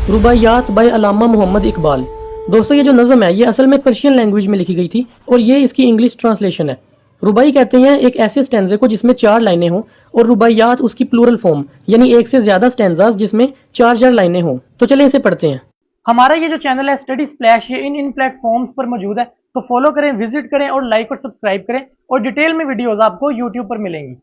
रुबाइयात bye अलामा मोहम्मद इकबाल। दोस्तों, ये जो नज़म है ये असल में पर्शियन लैंग्वेज में लिखी गई थी और ये इसकी इंग्लिश ट्रांसलेशन है। रुबाई कहते हैं एक ऐसे स्टैंजे को जिसमें 4 लाइनें हों, और रुबाइयात उसकी प्लूरल फॉर्म यानी एक से ज्यादा स्टैंजास जिसमें 4 लाइनें हों। तो चलिए इसे पढ़ते हैं। हमारा ये जो चैनल है स्टडी स्प्लैश, ये इन प्लेटफॉर्म्स पर मौजूद है, तो फॉलो करें, विजिट करें और लाइक और सब्सक्राइब करें, और डिटेल में वीडियोस आपको यूट्यूब पर मिलेंगी।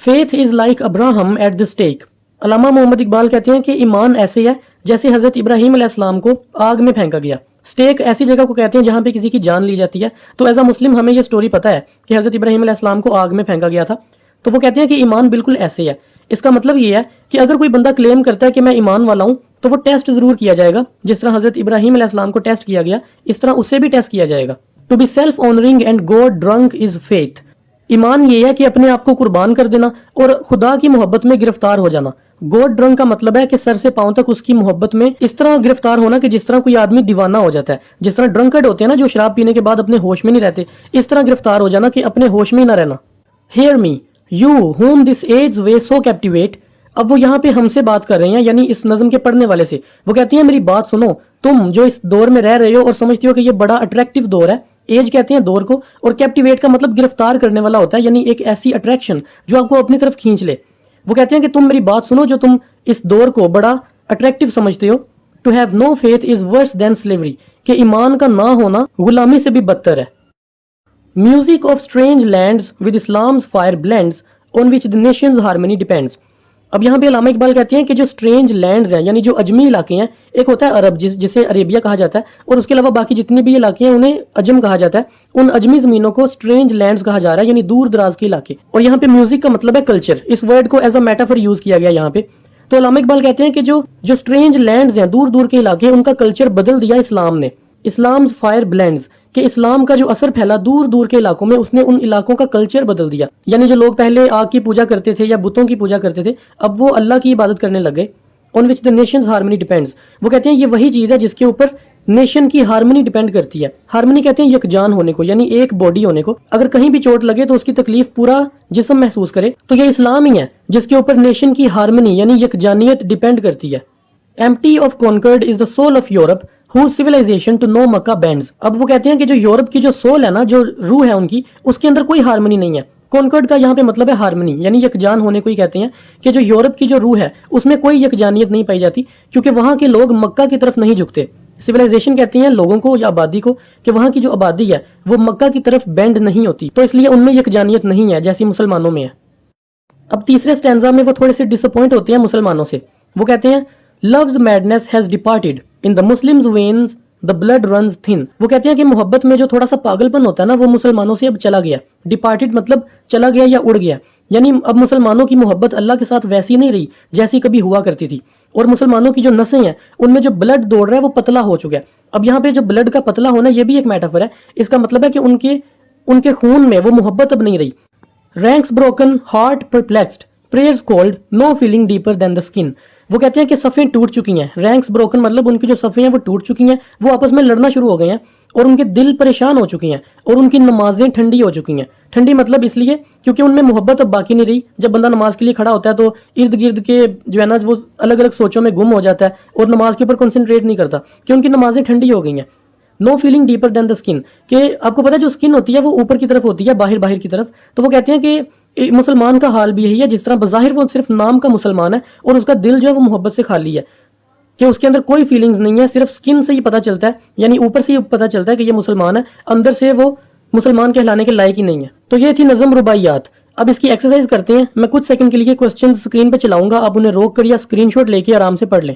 Faith is like Abraham at the stake. अलामा मोहम्मद इकबाल कहते हैं कि ईमान ऐसे है जैसे हजरत इब्राहिम अलैहिस्सलाम को आग में फेंका गया। स्टेक ऐसी जगह को कहते हैं जहां पे किसी की जान ली जाती है। तो एज अ मुस्लिम हमें ये स्टोरी पता है कि हजरत इब्राहिम अलैहिस्सलाम को आग में फेंका गया था। तो वो कहते हैं कि ईमान बिल्कुल ऐसे है। इसका मतलब ये है कि अगर कोई बंदा क्लेम करता है कि मैं ईमान वाला हूं, तो वो टेस्ट जरूर किया जाएगा। जिस तरह हजरत इब्राहिम अलैहिस्सलाम को टेस्ट किया गया, इस तरह उससे भी टेस्ट किया जाएगा। To be self honouring and god drunk is faith. ईमान ये है कि अपने आप को कुर्बान कर देना और खुदा की मोहब्बत में गिरफ्तार हो जाना। गॉड ड्रंक का मतलब है कि सर से पांव तक उसकी मोहब्बत में इस तरह गिरफ्तार होना कि जिस तरह कोई आदमी दीवाना हो जाता है। जिस तरह ड्रंकर्ड होते हैं ना, जो शराब पीने के बाद अपने होश में नहीं रहते, इस तरह गिरफ्तार हो जाना कि अपने होश में ही ना रहना। Here me you home this as way so captivate. अब वो यहाँ पे हमसे बात कर रहे हैं, यानी इस नज्म के पढ़ने वाले से। वो कहती है मेरी बात सुनो, तुम जो इस दौर में रह रहे हो और समझती हो कि ये बड़ा अट्रैक्टिव दौर है। एज कहते हैं दौर को, और कैप्टिवेट का मतलब गिरफ्तार करने वाला होता है, यानी एक ऐसी अट्रैक्शन जो आपको अपनी तरफ खींच ले। वो कहते हैं कि तुम मेरी बात सुनो, जो तुम इस दौर को बड़ा अट्रैक्टिव समझते हो। To have no faith is worse than slavery, कि ईमान का ना होना गुलामी से भी बदतर है। Music of strange lands with Islam's fire blends on which the Nations harmony depends. अब यहाँ पे अलामा इकबाल कहते हैं कि जो स्ट्रेंज लैंड्स हैं, यानी जो अजमी इलाके हैं, एक होता है अरब जिसे अरेबिया कहा जाता है, और उसके अलावा बाकी जितने भी इलाके हैं उन्हें अजम कहा जाता है। उन अजमी जमीनों को स्ट्रेंज लैंड्स कहा जा रहा है, यानी दूर दराज के इलाके। और यहाँ पे म्यूजिक का मतलब है कल्चर। इस वर्ड को एज अ मेटाफर यूज किया गया यहाँ पे। तो अलामा इकबाल कहते हैं कि जो जो स्ट्रेंज लैंड्स हैं, दूर दूर के इलाके, उनका कल्चर बदल दिया इस्लाम ने। इस्लाम्स फायर ब्लेंड्स, कि इस्लाम का जो असर फैला दूर दूर के इलाकों में, उसने उन इलाकों का कल्चर बदल दिया। यानी जो लोग पहले आग की पूजा करते थे या बुतों की पूजा करते थे, अब वो अल्लाह की इबादत करने लग गए। On which the Nations harmony depends. वो कहते हैं ये वही चीज है जिसके ऊपर नेशन की हार्मनी डिपेंड करती है। हार्मनी कहते हैं यकजान होने को, यानी एक बॉडी होने को। अगर कहीं भी चोट लगे तो उसकी तकलीफ पूरा जिस्म महसूस करे, तो ये इस्लाम ही है जिसके ऊपर नेशन की हार्मनी यानी यकजानियत डिपेंड करती है। Empty of concord is the soul of Europe whose civilization to no Mecca bands. अब वो कहते हैं कि जो यूरोप की जो सोल है ना, जो रूह है उनकी, उसके अंदर कोई हार्मनी नहीं है। कॉन्कर्ड का यहाँ पे मतलब है हार्मनी, यानी यकजान होने को ही कहते हैं। कि जो यूरोप की जो रूह है उसमें कोई यकजानियत नहीं पाई जाती, क्योंकि वहां के लोग मक्का की तरफ नहीं झुकते। सिविलाइजेशन कहते हैं लोगों को या आबादी को, कि वहां की जो आबादी है वो मक्का की तरफ बेंड नहीं होती, तो इसलिए उनमें यकजानियत नहीं है जैसी मुसलमानों में है। अब तीसरे स्टैंजा में वो थोड़े से डिसअपॉइंट होते हैं मुसलमानों से। वो कहते हैं loves madness has departed in the Muslims veins the blood runs thin. वो कहते हैं कि मोहब्बत में जो थोड़ा सा पागलपन होता है ना, वो मुसलमानों से अब चला गया। डिपार्टेड मतलब चला गया या उड़ गया, यानी अब मुसलमानों की मोहब्बत अल्लाह के साथ वैसी नहीं रही जैसी कभी हुआ करती थी। और मुसलमानों की जो नसें हैं उनमें जो ब्लड दौड़ रहा है वो पतला हो चुका है। अब यहाँ पे जो ब्लड का पतला होना, ये भी एक मेटाफर है। इसका मतलब है कि उनके उनके खून में वो मोहब्बत अब नहीं रही। Ranks broken heart perplexed prayers cold no feeling deeper than the skin. वो कहते हैं कि सफ़ें टूट चुकी हैं। रैंक्स ब्रोकन मतलब उनकी जो सफ़ें हैं वो टूट चुकी हैं, वो आपस में लड़ना शुरू हो गए हैं, और उनके दिल परेशान हो चुकी हैं, और उनकी नमाजें ठंडी हो चुकी हैं। ठंडी मतलब इसलिए क्योंकि उनमें मोहब्बत अब बाकी नहीं रही। जब बंदा नमाज के लिए खड़ा होता है तो इर्द गिर्द के जो है ना, वो अलग अलग सोचों में गुम हो जाता है और नमाज के ऊपर कंसंट्रेट नहीं करता, कि उनकी नमाजें ठंडी हो गई हैं। No feeling deeper than the skin, कि आपको पता है जो स्किन होती है वो ऊपर की तरफ होती है, बाहर बाहर की तरफ। तो वो कहते हैं कि मुसलमान का हाल भी यही है। जिस तरह बज़ाहिर वो सिर्फ नाम का मुसलमान है और उसका दिल जो है वो मोहब्बत से खाली है, कि उसके अंदर कोई फीलिंग्स नहीं है, सिर्फ स्किन से ही पता चलता है, यानी ऊपर से ही पता चलता है कि ये मुसलमान है, अंदर से वो मुसलमान कहलाने के लायक ही नहीं है। तो ये थी नज़म रुबाइयात। अब इसकी एक्सरसाइज करते हैं। मैं कुछ सेकंड के लिए क्वेश्चन स्क्रीन पे चलाऊंगा, आप उन्हें रोक कर या स्क्रीनशॉट लेके आराम से पढ़ लें।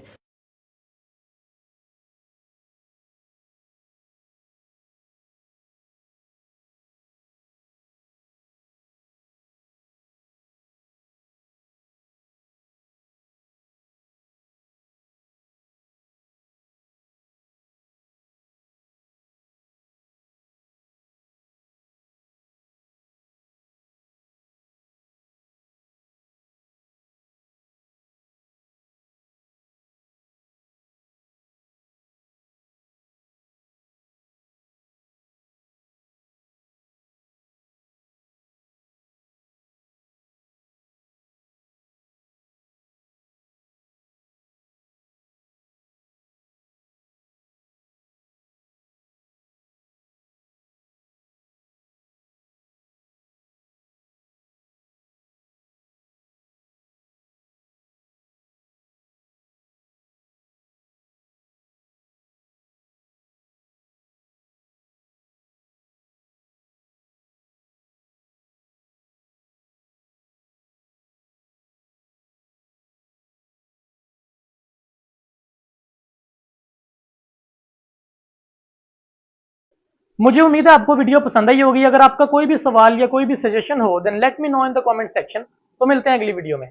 مجھے امید ہے آپ کو ویڈیو پسند آئی ہوگی. اگر آپ کا کوئی بھی سوال یا کوئی بھی سجیشن ہو then let me know in the comment section. تو ملتے ہیں اگلی ویڈیو میں.